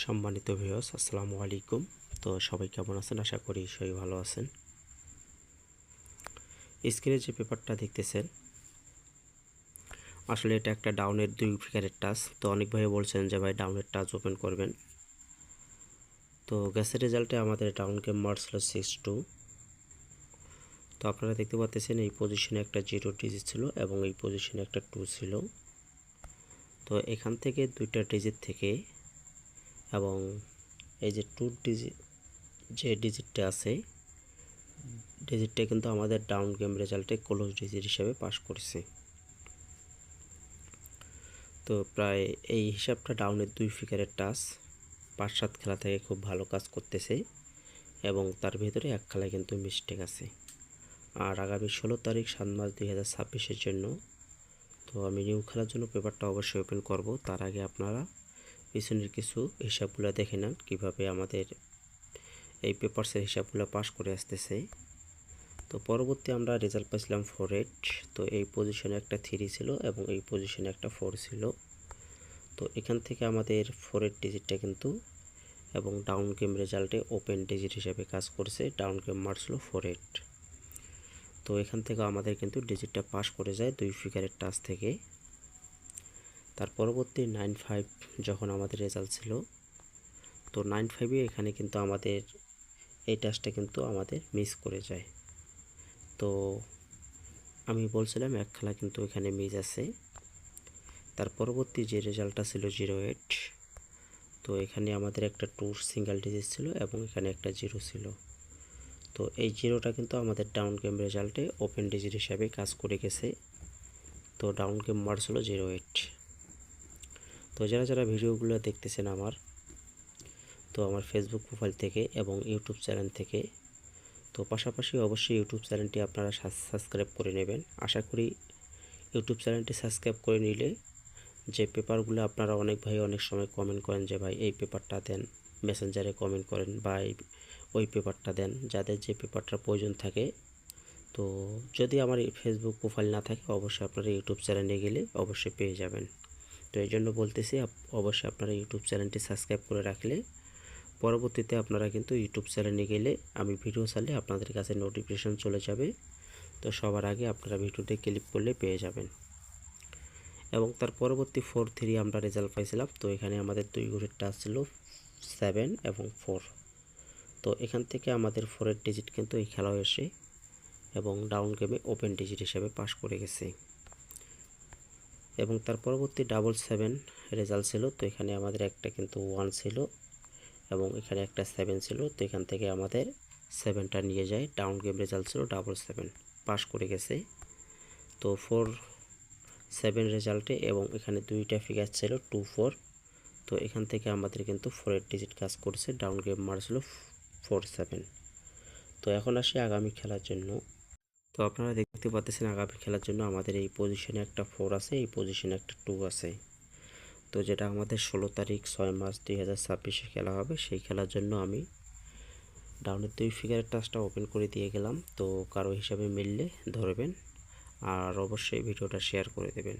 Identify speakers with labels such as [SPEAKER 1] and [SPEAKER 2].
[SPEAKER 1] সম্মানিত ভিউয়ার্স, আসসালামু আলাইকুম। তো সবাই কেমন আছেন? আশা করি সবাই ভালো আছেন। স্ক্রিনে যে পেপারটা দেখতেছেন, আসলে এটা একটা ডাউনের 2 ফিগারের টাচ। তো অনেক ভাই বলছেন যে ভাই ডাউনের টাচ ওপেন করবেন। তো গ্যাসের রেজাল্টে আমাদের ডাউন গেম মার্স ছিল 6-2। তো আপনারা দেখতে পাচ্ছেন এই পজিশনে একটা 0 ডিজিট ছিল এবং এই পজিশনে একটা 2 ছিল। তো এখান থেকে দুইটা ডিজিট থেকে এবং এই যে 2 ডিজিট যে ডিজিটটা আছে, ডিজিটটা কিন্তু আমাদের ডাউন গেম রেজাল্টে ক্লোজ ডিজিট হিসেবে পাস করছে। তো প্রায় এই হিসাবটা ডাউনের 2 ফিগারের টাচ 5-7 খেলা থেকে খুব ভালো কাজ করতেছে এবং তার ভিতরে এক খেলায় কিন্তু মিস্টেক আছে। আর আগামী 16 তারিখ 7 মার্চ 2026-এর জন্য তো আমি নিউ খেলার জন্য পেপারটা অবশ্যই ওপেন করব। তার আগে আপনারা পিছনের কিছু হিসাবগুলো দেখে নেন কীভাবে আমাদের এই পেপারসের হিসাবগুলো পাস করে আসতেছে। তো পরবর্তী আমরা রেজাল্ট পাইছিলাম 4-8। তো এই পজিশনে একটা 3 ছিল এবং এই পজিশনে একটা 4 ছিল। তো এখান থেকে আমাদের 4-8 ডিজিটটা কিন্তু এবং ডাউন গেম রেজাল্টে ওপেন ডিজিট হিসেবে কাজ করছে। ডাউন গেম মারছিল 4-8। তো এখান থেকে আমাদের কিন্তু ডিজিটটা পাস করে যায় 2 ফিগারের টাচ থেকে। তার পরবর্তী 9-5 যখন আমাদের রেজাল্ট ছিল, তো 9-5-এ এখানে কিন্তু আমাদের এই টাচটা কিন্তু আমাদের মিস করে যায়। তো আমি বলছিলাম এক খেলা কিন্তু এখানে মিস আছে। তার পরবর্তী যে রেজাল্টটা ছিল 0-8। তো এখানে আমাদের একটা 2 সিঙ্গেল ডিজিট ছিল এবং এখানে একটা 0 ছিল। তো এই 0টা কিন্তু আমাদের ডাউন গেম রেজাল্টে ওপেন ডিজিট হিসাবে কাজ করে গেছে। তো ডাউন গেম মার্স হলো 0-8। তো যারা ভিডিওগুলো দেখতেছেন তো আমার ফেসবুক প্রোফাইল থেকে এবং ইউটিউব চ্যানেল থেকে, তো পাশাপাশি অবশ্যই ইউটিউব চ্যানেলটি আপনারা সাবস্ক্রাইব করে নেবেন। আশা করি ইউটিউব চ্যানেলটি সাবস্ক্রাইব করে নিলে যে পেপারগুলো আপনারা অনেক ভাই অনেক সময় কমেন্ট করেন যে ভাই এই পেপারটা দেন, মেসেঞ্জারে কমেন্ট করেন বা ওই পেপারটা দেন, যাদের যে পেপারটার প্রয়োজন থাকে। তো যদি আমার ফেসবুক প্রোফাইল না থাকে অবশ্যই আপনারা ইউটিউব চ্যানেলে গেলে অবশ্যই পেয়ে যাবেন। তো এই জন্য বলতেছি অবশ্যই আপনারা ইউটিউব চ্যানেলটি সাবস্ক্রাইব করে রাখলে পরবর্তীতে আপনারা কিন্তু ইউটিউব চ্যানেলে গেলে আমি ভিডিও ছাড়লে আপনাদের কাছে নোটিফিকেশন চলে যাবে। তো সবার আগে আপনারা ভিডিওতে ক্লিক করলে পেয়ে যাবেন। এবং তার পরবর্তী 4-3 আমরা রেজাল্ট পাইছিলাম। তো এখানে আমাদের 2 ঘরের টাচ ছিল 7 এবং 4। তো এখান থেকে আমাদের 4-এর ডিজিট কিন্তু এই খেলায় এসে এবং ডাউন গেমে ওপেন ডিজিট হিসেবে পাস করে গেছে। এবং তার পরবর্তী 7-7 রেজাল্ট ছিল। তো এখানে আমাদের একটা কিন্তু 1 ছিল এবং এখানে একটা 7 ছিল। তো এখান থেকে আমাদের 7টা নিয়ে যায়। ডাউন গেম রেজাল্ট ছিল 7-7, পাস করে গেছে। তো 4-7 রেজাল্টে এবং এখানে দুইটা ফিগার ছিল 2-4। তো এখান থেকে আমাদের কিন্তু 4-এর ডিজিট কাজ করছে। ডাউন গেম মারছিল 4-7। তো এখন আসি আগামী খেলার জন্য। তো আপনারা দেখতে পাচ্ছেন আগামী খেলার জন্য আমাদের এই পজিশনে একটা 4 আছে, এই পজিশনে একটা 2 আছে। তো যেটা আমাদের 16 তারিখ 6 মার্চ 2026-এ খেলা হবে, সেই খেলার জন্য আমি ডাউনের 2 ফিগারের টাচটা ওপেন করে দিয়ে গেলাম। তো কারো হিসাবে মিললে ধরবেন আর অবশ্যই ভিডিওটা শেয়ার করে দেবেন।